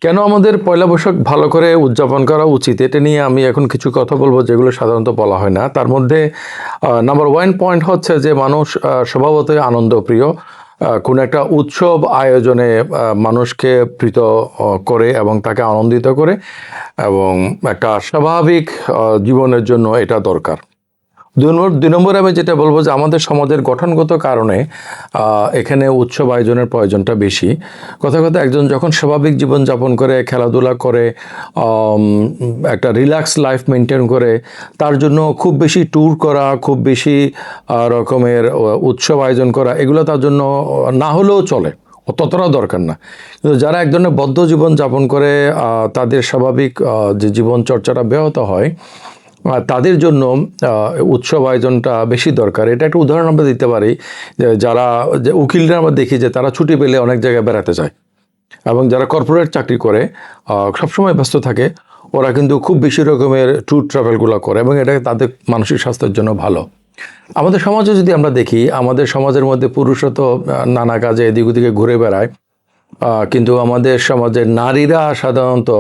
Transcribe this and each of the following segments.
কেন আমাদের পয়লা বৈশাখ ভালো করে উদযাপন করা উচিত, এটা নিয়ে আমি এখন কিছু কথা বলবো যেগুলো সাধারণত বলা হয় না। তার মধ্যে নাম্বার ওয়ান পয়েন্ট হচ্ছে যে মানুষ স্বভাবতই আনন্দপ্রিয়। কোনো একটা উৎসব আয়োজনে মানুষকে প্রীত করে এবং তাকে আনন্দিত করে, এবং একটা স্বাভাবিক জীবনের জন্য এটা দরকার। দুই নম্বরে আমি যেটা বলবো যে আমাদের সমাজের গঠনগত কারণে এখানে উৎসব আয়োজনের প্রয়োজনটা বেশি। কথা কথা একজন যখন স্বাভাবিক জীবনযাপন করে, খেলাধুলা করে, একটা রিল্যাক্স লাইফ মেনটেন করে, তার জন্য খুব বেশি ট্যুর করা, খুব বেশি রকমের উৎসব আয়োজন করা, এগুলো তার জন্য না হলেও চলে, ততটা দরকার না। কিন্তু যারা এক ধরনের বদ্ধ জীবন যাপন করে, তাদের স্বাভাবিক যে জীবন চর্চাটা ব্যাহত হয়, তাদের জন্য উৎসব আয়োজনটা বেশি দরকার। এটা একটা উদাহরণ আমরা দিতে পারি যারা যে উকিলরা আমরা দেখি যে তারা ছুটি পেলে অনেক জায়গায় বেড়াতে যায়, এবং যারা কর্পোরেট চাকরি করে সবসময় ব্যস্ত থাকে, ওরা কিন্তু খুব বেশি রকমের ট্যুর ট্রাভেলগুলো করে, এবং এটা তাদের মানসিক স্বাস্থ্যের জন্য ভালো। আমাদের সমাজে যদি আমরা দেখি, আমাদের সমাজের মধ্যে পুরুষরা তো নানা কাজে এদিক ওদিকে ঘুরে বেড়ায়, কিন্তু আমাদের সমাজের নারীরা সাধারণত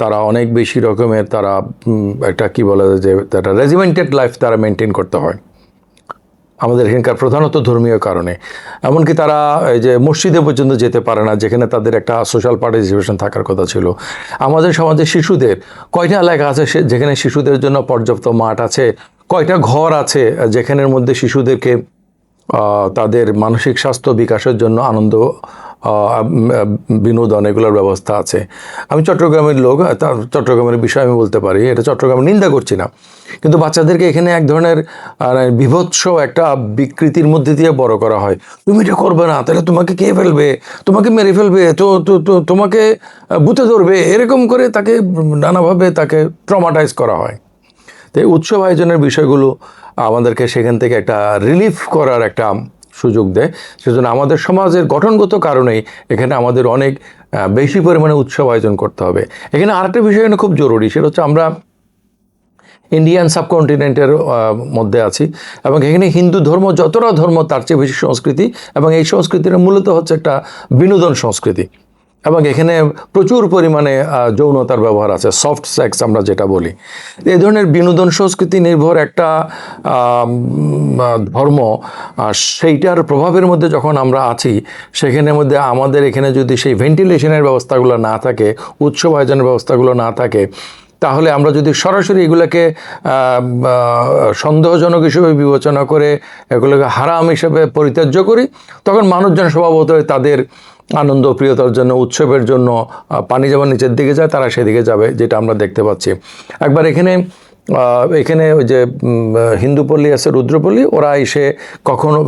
তারা অনেক বেশি রকমের, তারা একটা কি বলে যে একটা রেজিমেন্টেড লাইফ তারা মেনটেন করতে হয় আমাদের এখানকার, প্রধানত ধর্মীয় কারণে। এমনকি তারা এই যে মসজিদে পর্যন্ত যেতে পারে না, যেখানে তাদের একটা সোশ্যাল পার্টিসিপেশন থাকার কথা ছিল। আমাদের সমাজে শিশুদের কয়টা এলাকা আছে যেখানে শিশুদের জন্য পর্যাপ্ত মাঠ আছে, কয়টা ঘর আছে যেখানের মধ্যে শিশুদেরকে তাদের মানসিক স্বাস্থ্য বিকাশের জন্য আনন্দ, বিনোদন, এগুলোর ব্যবস্থা আছে। আমি চট্টগ্রামের লোক, চট্টগ্রামের বিষয়ে আমি বলতে পারি, এটা চট্টগ্রামের নিন্দা করছি না, কিন্তু বাচ্চাদেরকে এখানে এক ধরনের বিভৎস একটা বিকৃতির মধ্যে দিয়ে বড় করা হয়। তুমি এটা করবে না, তাহলে তোমাকে কে ফেলবে, তোমাকে মেরে ফেলবে, তো তোমাকে বুতে ধরবে, এরকম করে তাকে নানাভাবে তাকে ট্রমাটাইজ করা হয়। তো এই উৎসব আয়োজনের বিষয়গুলো আমাদেরকে সেখান থেকে একটা রিলিফ করার একটা সুযোগ দেয়। সেজন্য আমাদের সমাজের গঠনগত কারণেই এখানে আমাদের অনেক বেশি পরিমাণে উৎসব আয়োজন করতে হবে। এখানে আরেকটা বিষয় এখানে খুব জরুরি, সেটা হচ্ছে আমরা ইন্ডিয়ান সাবকন্টিনেন্টের মধ্যে আছি, এবং এখানে হিন্দু ধর্ম যতটা ধর্ম তার চেয়ে বেশি সংস্কৃতি, এবং এই সংস্কৃতিটা মূলত হচ্ছে একটা বিনোদন সংস্কৃতি, এবং এখানে প্রচুর পরিমাণে যৌনতার ব্যবহার আছে, সফট সেক্স আমরা যেটা বলি। এই ধরনের বিনোদন সংস্কৃতি নির্ভর একটা ধর্ম, সেইটার প্রভাবের মধ্যে যখন আমরা আছি, সেখানের মধ্যে আমাদের এখানে যদি সেই ভেন্টিলেশনের ব্যবস্থাগুলো না থাকে, উৎসব আয়োজনের ব্যবস্থাগুলো না থাকে, তাহলে আমরা যদি সরাসরি এগুলোকে সন্দেহজনক হিসেবে বিবেচনা করে এগুলোকে হারাম হিসেবে পরিত্যাজ্য করি, তখন মানুষজন স্বভাবতই তাদের আনন্দ প্রিয়তার জন্য, উৎসবের জন্য পানি যেমন নিচের দিকে যায়, তারা সেদিকে যাবে, যেটা আমরা দেখতে পাচ্ছি। একবার এখানে ওই যে হিন্দু পল্লী আছে, রুদ্রপল্লী, ওরা এসে কখনো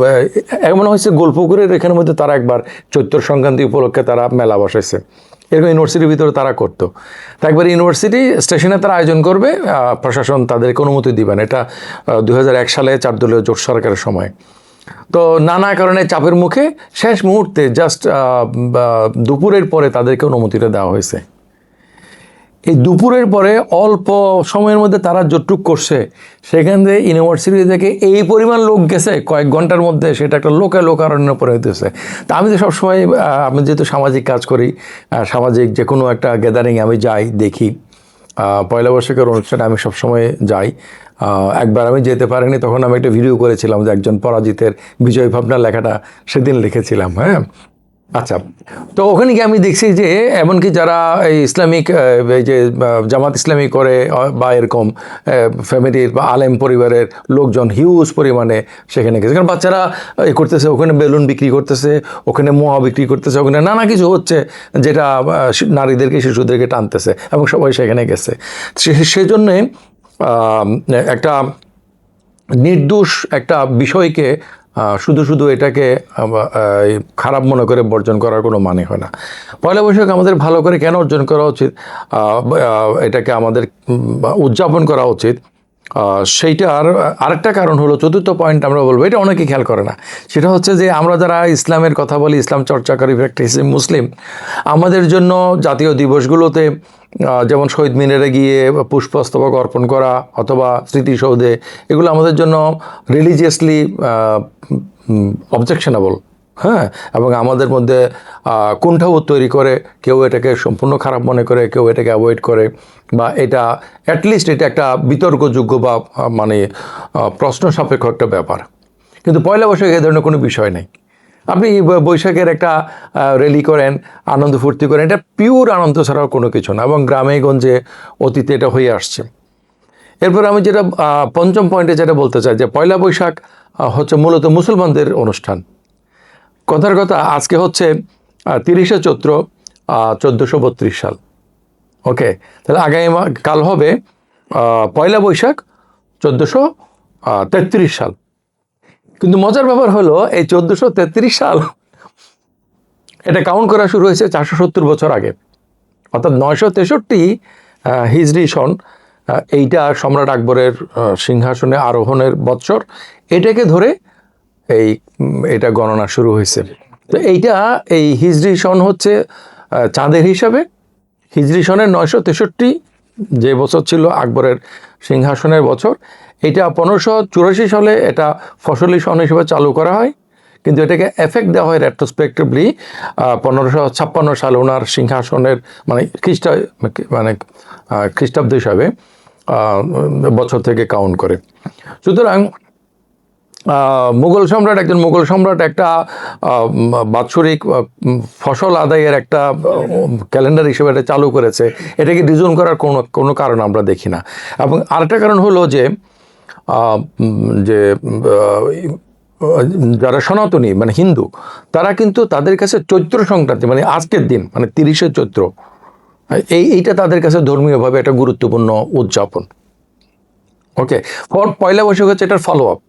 এমন হয়েছে গোলপুকুরের এখানের মধ্যে তারা একবার চৈত্র সংক্রান্তি উপলক্ষে তারা মেলা বসাইছে, এরকম ইউনিভার্সিটির ভিতরে তারা করতো। তা একবার ইউনিভার্সিটি স্টেশনে তারা আয়োজন করবে, প্রশাসন তাদেরকে অনুমতি দিবেন। এটা 2001 সালে 4 দলীয় জোট সরকারের সময়। তো নানা কারণে চাপের মুখে শেষ মুহূর্তে জাস্ট দুপুরের পরে তাদেরকে অনুমতিটা দেওয়া হয়েছে। এই দুপুরের পরে অল্প সময়ের মধ্যে তারা যতটুক করছে, সেখান থেকে ইউনিভার্সিটি থেকে এই পরিমাণ লোক গেছে কয়েক ঘন্টার মধ্যে, সেটা একটা লোকারণ্য পরে হইতেছে। তা আমি তো সবসময়, আমি যেহেতু সামাজিক কাজ করি, সামাজিক যে কোনো একটা গ্যাদারিংয়ে আমি যাই, দেখি। পয়লা বৈশাখের অনুষ্ঠানে আমি সবসময় যাই। একবার আমি যেতে পারিনি, তখন আমি একটা ভিডিও করেছিলাম যে একজন পরাজিতের বিজয় ভাবনা লেখাটা সেদিন লিখেছিলাম। হ্যাঁ, আচ্ছা। তো ওখানে গিয়ে আমি দেখছি যে এমনকি যারা এই ইসলামিক, এই যে জামাত ইসলামী করে বা এরকম ফ্যামিলির বা আলেম পরিবারের লোকজন হিউজ পরিমাণে সেখানে গেছে, কারণ বাচ্চারা করতেছে, ওখানে বেলুন বিক্রি করতেছে, ওখানে মোয়া বিক্রি করতেছে, ওখানে নানা কিছু হচ্ছে যেটা নারীদেরকে, শিশুদেরকে টানতেছে, এবং সবাই সেখানে গেছে। সেজন্যে একটা নির্দোষ একটা বিষয়কে শুধু এটাকে খারাপ মনে করে বর্জন করার কোনো মানে হয় না। পয়লা বৈশাখ আমাদের ভালো করে কেন অর্জন করা উচিত, এটাকে আমাদের উদযাপন করা উচিত, সেইটার আরেকটা কারণ হলো, চতুর্থ পয়েন্ট আমরা বলবো, এটা অনেকে খেয়াল করে না। সেটা হচ্ছে যে আমরা যারা ইসলামের কথা বলি, ইসলাম চর্চাকারী প্র্যাকটিস মুসলিম, আমাদের জন্য জাতীয় দিবসগুলোতে যেমন শহীদ মিনারে গিয়ে পুষ্পস্তবক অর্পণ করা অথবা স্মৃতিসৌধে, এগুলো আমাদের জন্য রিলিজিয়াসলি অবজেকশনেবল, হ্যাঁ, এবং আমাদের মধ্যে কুণ্ঠাবোধ তৈরি করে, কেউ এটাকে সম্পূর্ণ খারাপ মনে করে, কেউ এটাকে অ্যাভয়েড করে, বা এটা অ্যাটলিস্ট এটা একটা বিতর্কযোগ্য বা মানে প্রশ্ন সাপেক্ষ একটা ব্যাপার। কিন্তু পয়লা বৈশাখ এই ধরনের কোনো বিষয় নেই। আপনি বৈশাখের একটা র্যালি করেন, আনন্দ ফুর্তি করেন, এটা পিওর আনন্দ ছাড়াও কোনো কিছু না, এবং গ্রামে গঞ্জে অতীতে এটা হয়ে আসছে। এরপর আমি যেটা পঞ্চম পয়েন্টে যেটা বলতে চাই, যে পয়লা বৈশাখ হচ্ছে মূলত মুসলমানদের অনুষ্ঠান। কথার কথা, আজকে হচ্ছে 30শে চৈত্র 1432 সাল। ওকে, তাহলে আগামী কাল হবে পয়লা বৈশাখ 1433 সাল। কিন্তু মজার ব্যাপার হলো, এই 1433 সাল এটা কাউন্ট করা শুরু হয়েছে 470 বছর আগে, অর্থাৎ 963 হিজরি সন। এইটা সম্রাট আকবরের সিংহাসনে আরোহণের বৎসর, এটাকে ধরে এটা গণনা শুরু হয়েছে। তো এই হিজরি সন হচ্ছে চাঁদের হিসাবে। হিজরি সনের 963 যে বছর ছিল আকবরের সিংহাসনের বছর, এটা 1584 সালে এটা ফসলি সন হিসেবে চালু করা হয়। কিন্তু এটাকে এফেক্ট দেওয়া হয় রেট্রোস্পেক্টিভলি 1556 সালে ওনার সিংহাসনের মানে খ্রিস্টাব্দ হিসাবে বছর থেকে কাউন্ট করে। সুতরাং একজন মুঘল সম্রাট একটা বাৎসরিক ফসল আদায়ের একটা ক্যালেন্ডার হিসেবে এটা চালু করেছে। এটাকে ডিজোন করার কোনো কারণ আমরা দেখি না। এবং আরেকটা কারণ হলো যে যারা সনাতনী মানে হিন্দু, তারা কিন্তু তাদের কাছে চৈত্র সংক্রান্তি মানে আজকের দিন মানে 30শে চৈত্র, এইটা তাদের কাছে ধর্মীয়ভাবে একটা গুরুত্বপূর্ণ উদযাপন। ওকে, পয়লা বৈশাখ হচ্ছে এটার ফলো আপ।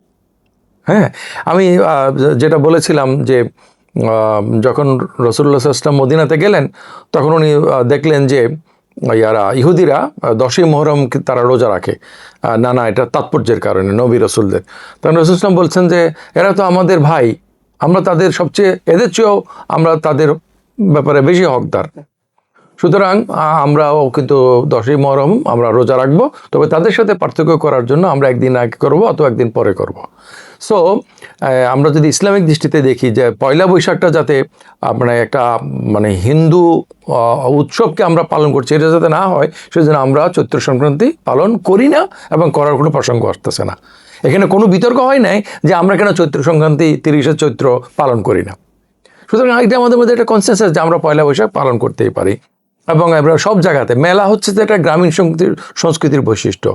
হ্যাঁ, আমি যেটা বলেছিলাম যে যখন রাসূলুল্লাহ সাল্লাল্লাহু আলাইহি ওয়াসাল্লাম মদিনাতে গেলেন, তখন উনি দেখলেন যে ইহুদিরা 10ই মুহররম তারা রোজা রাখে। না, এটা তাৎপর্যের কারণে নবী রাসূলদের। তখন রাসূল সাল্লাল্লাহু আলাইহি ওয়াসাল্লাম বলছেন যে এরা তো আমাদের ভাই, আমরা তাদের এদের চেয়েও আমরা তাদের ব্যাপারে বেশি হকদার। সুতরাং আমরাও কিন্তু 10ই মুহররম আমরা রোজা রাখবো, তবে তাদের সাথে পার্থক্য করার জন্য আমরা একদিন আগে করবো অথবা একদিন পরে করব। সো আমরা যদি ইসলামিক দৃষ্টিতে দেখি যে পয়লা বৈশাখটা যাতে মানে একটা মানে হিন্দু উৎসবকে আমরা পালন করছি, এটা যাতে না হয়, সেজন্য আমরা চৈত্র সংক্রান্তি পালন করি না এবং করার কোনো প্রসঙ্গ আসতেছে না। এখানে কোনো বিতর্ক হয় নাই যে আমরা কেন চৈত্র সংক্রান্তি 30শে চৈত্র পালন করি না। সুতরাং এটা আমাদের মধ্যে একটা কনসেনসাস যে আমরা পয়লা বৈশাখ পালন করতেই পারি। এবং আমরা সব জায়গাতে মেলা হচ্ছে যে একটা গ্রামীণ সংস্কৃতির বৈশিষ্ট্য।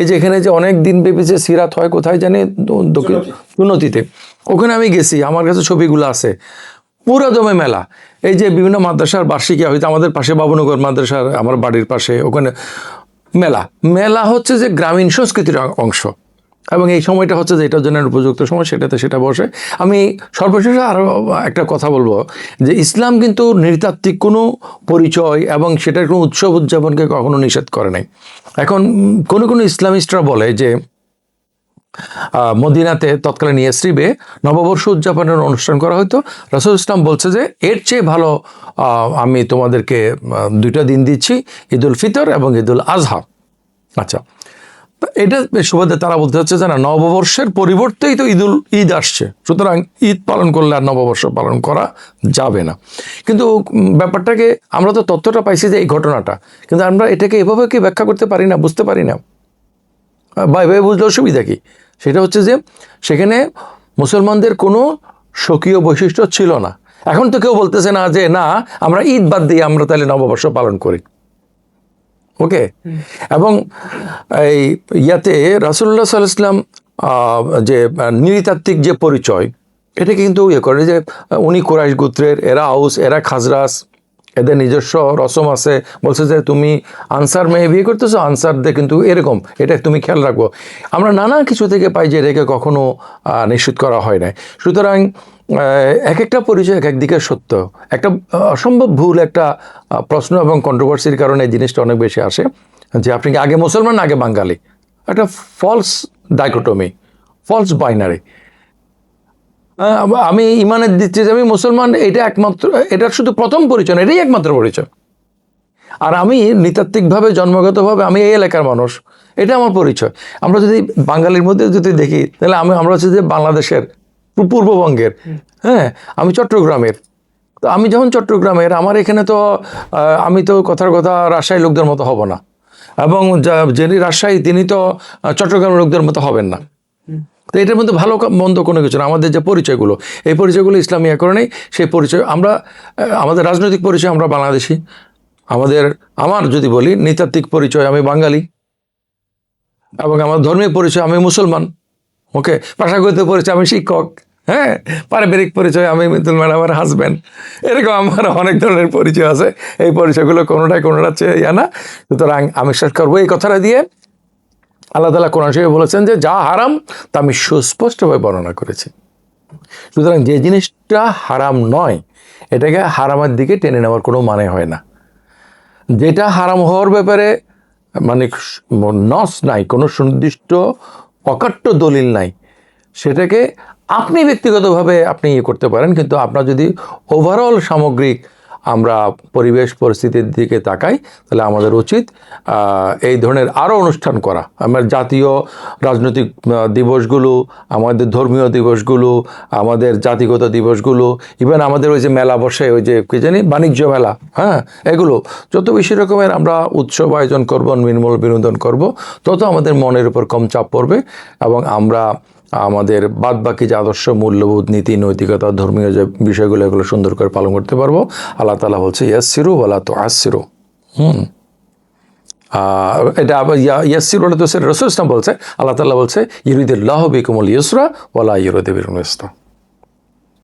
এই যে এখানে যে অনেক দিন ব্যাপী যে সিরাত হয়, কোথায় জানি চুনতিতে, ওখানে আমি গেছি, আমার কাছে ছবিগুলো আছে, পুরো দমে মেলা। এই যে বিভিন্ন মাদ্রাসার বার্ষিকী হয়তো আমাদের পাশে বাবুনগর মাদ্রাসার আমার বাড়ির পাশে, ওখানে মেলা হচ্ছে যে গ্রামীণ সংস্কৃতির অংশ। এবং এই সময়টা হচ্ছে যে এটার জন্য উপযুক্ত সময়, সেটা বসে। আমি সর্বশেষে আরও একটা কথা বলবো যে ইসলাম কিন্তু নৃতাত্ত্বিক কোনো পরিচয় এবং সেটার কোনো উৎসব উদযাপনকে কখনো নিষেধ করে নাই। এখন কোনো ইসলামিস্টরা বলে যে মদিনাতে তৎকালীন ইয়াসরিবে নববর্ষ উদযাপনের অনুষ্ঠান করা হতো। রাসূল ইসলাম বলছে যে এর চেয়ে ভালো আমি তোমাদেরকে 2টা দিন দিচ্ছি, ঈদুল ফিতর এবং ঈদুল আজহা। আচ্ছা, এটা সুবাদে তারা বলতে হচ্ছে যে না, নববর্ষের পরিবর্তেই তো ঈদ আসছে, সুতরাং ঈদ পালন করলে আর নববর্ষ পালন করা যাবে না। কিন্তু ব্যাপারটাকে আমরা তো তথ্যটা পাইছি যে এই ঘটনাটা, কিন্তু আমরা এটাকে এভাবে কি ব্যাখ্যা করতে পারি না, বুঝতে পারি না, বা এভাবে বুঝলে অসুবিধা কি? সেটা হচ্ছে যে সেখানে মুসলমানদের কোনো স্বকীয় বৈশিষ্ট্য ছিল না। এখন তো কেউ বলতেছে না যে না, আমরা ঈদ বাদ দিয়ে আমরা তাহলে নববর্ষ পালন করি। ওকে, এবং এই রাসূলুল্লাহ সাল্লাল্লাহু আলাইহি ওয়াসাল্লাম যে নৃতাত্ত্বিক যে পরিচয়, এটা কিন্তু করে যে উনি কুরাইশ গোত্রের, এরা আউস, এরা খাজরাজ, এদের নিজস্ব রসম আছে। বলছে যে তুমি আনসার মেয়ে বিয়ে করতেছো, আনসারদের কিন্তু এরকম, এটা তুমি খেয়াল রাখবো। আমরা নানা কিছু থেকে পাই যে এটাকে কখনো নিশ্চিত করা হয় নাই। সুতরাং এক একটা পরিচয় এক একদিকে সত্য। একটা অসম্ভব ভুল একটা প্রশ্ন এবং কন্ট্রোভার্সির কারণে এই জিনিসটা অনেক বেশি আসে যে আপনি কি আগে মুসলমান আগে বাঙালি, একটা ফলস ডাইকোটমি, ফলস বাইনারি। আমি ইমানের দিচ্ছি যে আমি মুসলমান, এটা একমাত্র, এটার শুধু প্রথম পরিচয়, এটাই একমাত্র পরিচয়। আর আমি নৃতাত্ত্বিকভাবে জন্মগতভাবে আমি এই এলাকার মানুষ, এটা আমার পরিচয়। আমরা যদি বাঙালির মধ্যে যদি দেখি, তাহলে আমরা হচ্ছে যে বাংলাদেশের পূর্ববঙ্গের, হ্যাঁ, আমি চট্টগ্রামের। তো আমি যখন চট্টগ্রামের, আমার এখানে তো আমি তো কথার কথা রাজশাহী লোকদের মতো হব না, এবং যিনি রাজশাহী তিনি তো চট্টগ্রামের লোকদের মতো হবেন না। তো এটার মধ্যে ভালো মন্দ কোনো কিছু না। আমাদের যে পরিচয়গুলো, এই পরিচয়গুলো ইসলামী কারণে সেই পরিচয় আমরা, আমাদের রাজনৈতিক পরিচয় আমরা বাংলাদেশি, আমার যদি বলি নৃতাত্ত্বিক পরিচয় আমি বাঙালি, এবং আমার ধর্মীয় পরিচয় আমি মুসলমান, ওকে, ভাষাগত পরিচয় আমি শিক্ষক, হ্যাঁ, পারিবারিক পরিচয় আমি মিতুল ম্যাডামের হাজব্যান্ড, এরকম আমার অনেক ধরনের পরিচয় আছে। এই পরিচয়গুলো কোনোটা চেয়ে না। সুতরাং আমি শেষ করবো এই কথাটা দিয়ে, আল্লাহ তাআলা কোরআন শরীফে বলেছেন যে যা হারাম তা আমি সুস্পষ্টভাবে বর্ণনা করেছি। সুতরাং যে জিনিসটা হারাম নয় এটাকে হারামের দিকে টেনে নেওয়ার কোনো মানে হয় না। যেটা হারাম হওয়ার ব্যাপারে মানে নস নাই, কোনো সুনির্দিষ্ট অকাট্য দলিল নাই, সেটাকে আপনি ব্যক্তিগতভাবে আপনি ইয়ে করতে পারেন, কিন্তু আপনার যদি ওভারঅল সামগ্রিক আমরা পরিবেশ পরিস্থিতির দিকে তাকাই, তাহলে আমাদের উচিত এই ধরনের আরও অনুষ্ঠান করা। আমার জাতীয় রাজনৈতিক দিবসগুলো, আমাদের ধর্মীয় দিবসগুলো, আমাদের জাতিগত দিবসগুলো, ইভেন আমাদের ওই যে মেলা বসে, ওই যে কী জানি বাণিজ্য মেলা, হ্যাঁ, এগুলো যত বেশি রকমের আমরা উৎসব আয়োজন করব, নির্মল বিনোদন করব, তত আমাদের মনের উপর কম চাপ পড়বে, এবং আমরা আমাদের বাদবাকি যে আদর্শ, মূল্যবোধ, নীতি, নৈতিকতা, ধর্মীয় যে বিষয়গুলো, এগুলো সুন্দর করে পালন করতে পারবো। আল্লাহ তাআলা বলছে ইয়াসসিরু ওয়ালা তুআসসিরু। এটা আবার ইয়াসসিরু ওয়ালা তুআসসিরু রাসূল সাল্লাল্লাহু আলাইহি ওয়াসাল্লাম বলছে, ইউরিদুল্লাহু বিকুমুল ইউসরা ওয়ালা ইউরিদু বিকুমুল উসরা।